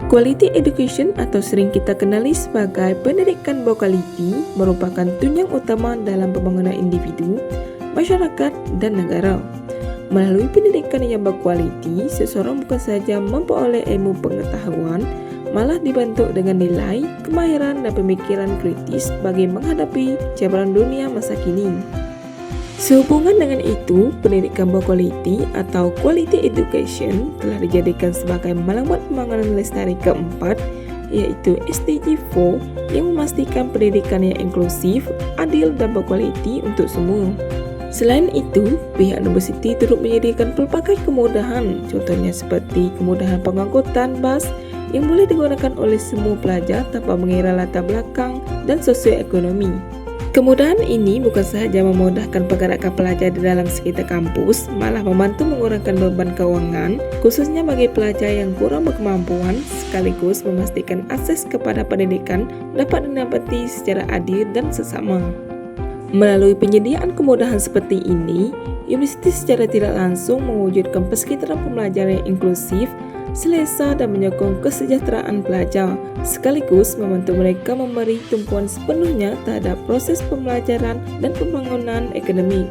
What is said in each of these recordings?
Quality education atau sering kita kenali sebagai pendidikan berkualiti merupakan tunjang utama dalam pembangunan individu, masyarakat, dan negara. Melalui pendidikan yang berkualiti, seseorang bukan sahaja memperoleh ilmu pengetahuan, malah dibentuk dengan nilai, kemahiran, dan pemikiran kritis bagi menghadapi cabaran dunia masa kini. Sehubungan dengan itu, pendidikan berkualiti atau quality education telah dijadikan sebagai malamat pembangunan lestari keempat, iaitu SDG 4 yang memastikan pendidikan yang inklusif, adil dan berkualiti untuk semua. Selain itu, pihak universiti turut menyediakan pelbagai kemudahan, contohnya seperti kemudahan pengangkutan bas yang boleh digunakan oleh semua pelajar tanpa mengira latar belakang dan sosioekonomi. Kemudahan ini bukan sahaja memudahkan pergerakan pelajar di dalam sekitar kampus, malah membantu mengurangkan beban kewangan, khususnya bagi pelajar yang kurang berkemampuan, sekaligus memastikan akses kepada pendidikan dapat didapati secara adil dan seksama. Melalui penyediaan kemudahan seperti ini, universiti secara tidak langsung mewujudkan persekitaran pembelajaran yang inklusif, selesa dan menyokong kesejahteraan pelajar, sekaligus membantu mereka memberi tumpuan sepenuhnya terhadap proses pembelajaran dan pembangunan akademik.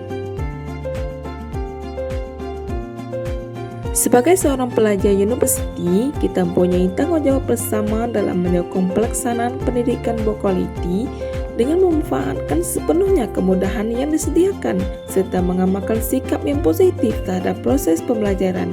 Sebagai seorang pelajar universiti, kita mempunyai tanggungjawab bersama dalam menyokong pelaksanaan pendidikan berkualiti dengan memanfaatkan sepenuhnya kemudahan yang disediakan serta mengamalkan sikap yang positif terhadap proses pembelajaran.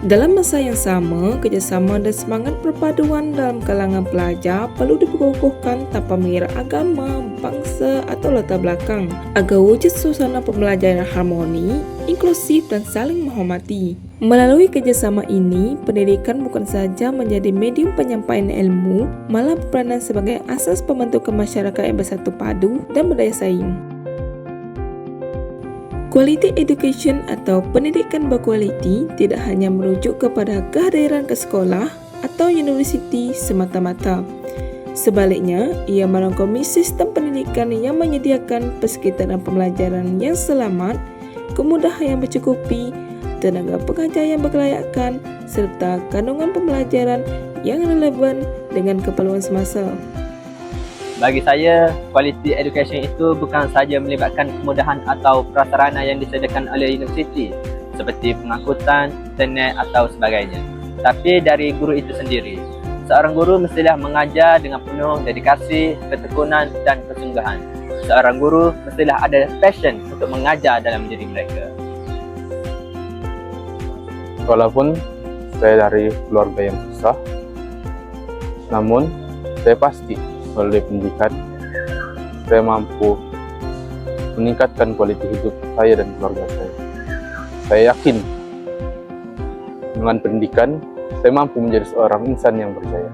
Dalam masa yang sama, kerjasama dan semangat perpaduan dalam kalangan pelajar perlu diperkukuhkan tanpa mengira agama, bangsa atau latar belakang agar wujud suasana pembelajaran harmoni, inklusif dan saling menghormati. Melalui kerjasama ini, pendidikan bukan sahaja menjadi medium penyampaian ilmu, malah berperanan sebagai asas pembentukan masyarakat yang bersatu padu dan berdaya saing. Quality education atau pendidikan berkualiti tidak hanya merujuk kepada kehadiran ke sekolah atau universiti semata-mata. Sebaliknya, ia merangkumi sistem pendidikan yang menyediakan persekitaran pembelajaran yang selamat, kemudahan yang mencukupi, tenaga pengajar yang berkelayakan, serta kandungan pembelajaran yang relevan dengan keperluan semasa. Bagi saya, quality education itu bukan sahaja melibatkan kemudahan atau prasarana yang disediakan oleh universiti seperti pengangkutan, internet atau sebagainya, tapi dari guru itu sendiri. Seorang guru mestilah mengajar dengan penuh dedikasi, ketekunan dan kesungguhan. Seorang guru mestilah ada passion untuk mengajar dalam diri mereka. Walaupun saya dari keluarga yang susah, namun saya pasti melalui pendidikan, saya mampu meningkatkan kualitas hidup saya dan keluarga saya. Saya yakin dengan pendidikan, saya mampu menjadi seorang insan yang berjaya.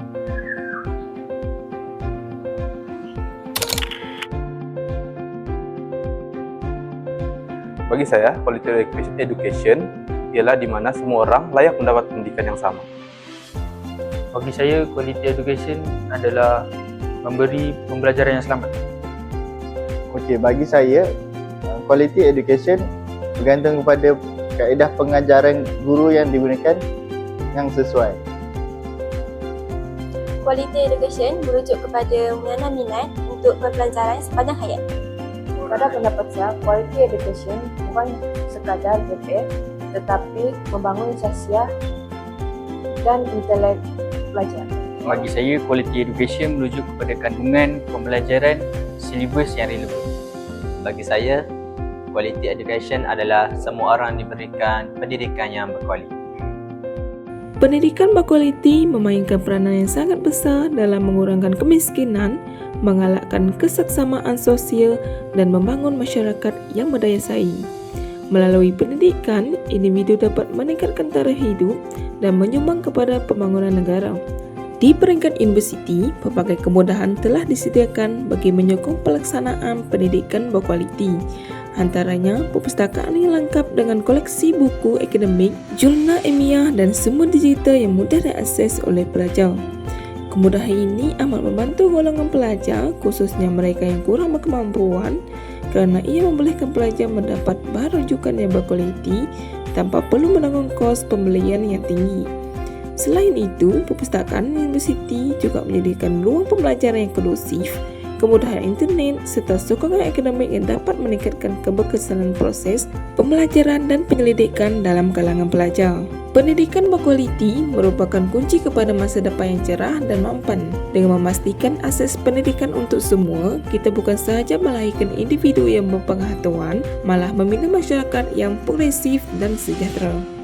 Bagi saya, quality education ialah di mana semua orang layak mendapat pendidikan yang sama. Bagi saya, quality education adalah memberi pembelajaran yang selamat. Okey, bagi saya, quality education bergantung kepada kaedah pengajaran guru yang digunakan yang sesuai. Quality education merujuk kepada menanam minat untuk pembelajaran sepanjang hayat. Pada pendapat saya, quality education bukan sekadar GPA, tetapi membangun sosial dan intelek pelajar. Bagi saya, quality education merujuk kepada kandungan pembelajaran silibus yang relevan. Bagi saya, quality education adalah semua orang diberikan pendidikan yang berkualiti. Pendidikan berkualiti memainkan peranan yang sangat besar dalam mengurangkan kemiskinan, mengalahkan kesaksamaan sosial dan membangun masyarakat yang berdaya saing. Melalui pendidikan, individu dapat meningkatkan taraf hidup dan menyumbang kepada pembangunan negara. Di peringkat universiti, pelbagai kemudahan telah disediakan bagi menyokong pelaksanaan pendidikan berkualiti. Antaranya, perpustakaan yang lengkap dengan koleksi buku akademik, jurnal ilmiah dan sumber digital yang mudah diakses oleh pelajar. Kemudahan ini amat membantu golongan pelajar, khususnya mereka yang kurang berkemampuan, kerana ia membolehkan pelajar mendapat bahan rujukan yang berkualiti tanpa perlu menanggung kos pembelian yang tinggi. Selain itu, perpustakaan universiti juga menyediakan ruang pembelajaran yang kondusif, kemudahan internet, serta sokongan akademik yang dapat meningkatkan keberkesanan proses pembelajaran dan penyelidikan dalam kalangan pelajar. Pendidikan berkualiti merupakan kunci kepada masa depan yang cerah dan mampan. Dengan memastikan akses pendidikan untuk semua, kita bukan sahaja melahirkan individu yang berpengetahuan, malah membina masyarakat yang progresif dan sejahtera.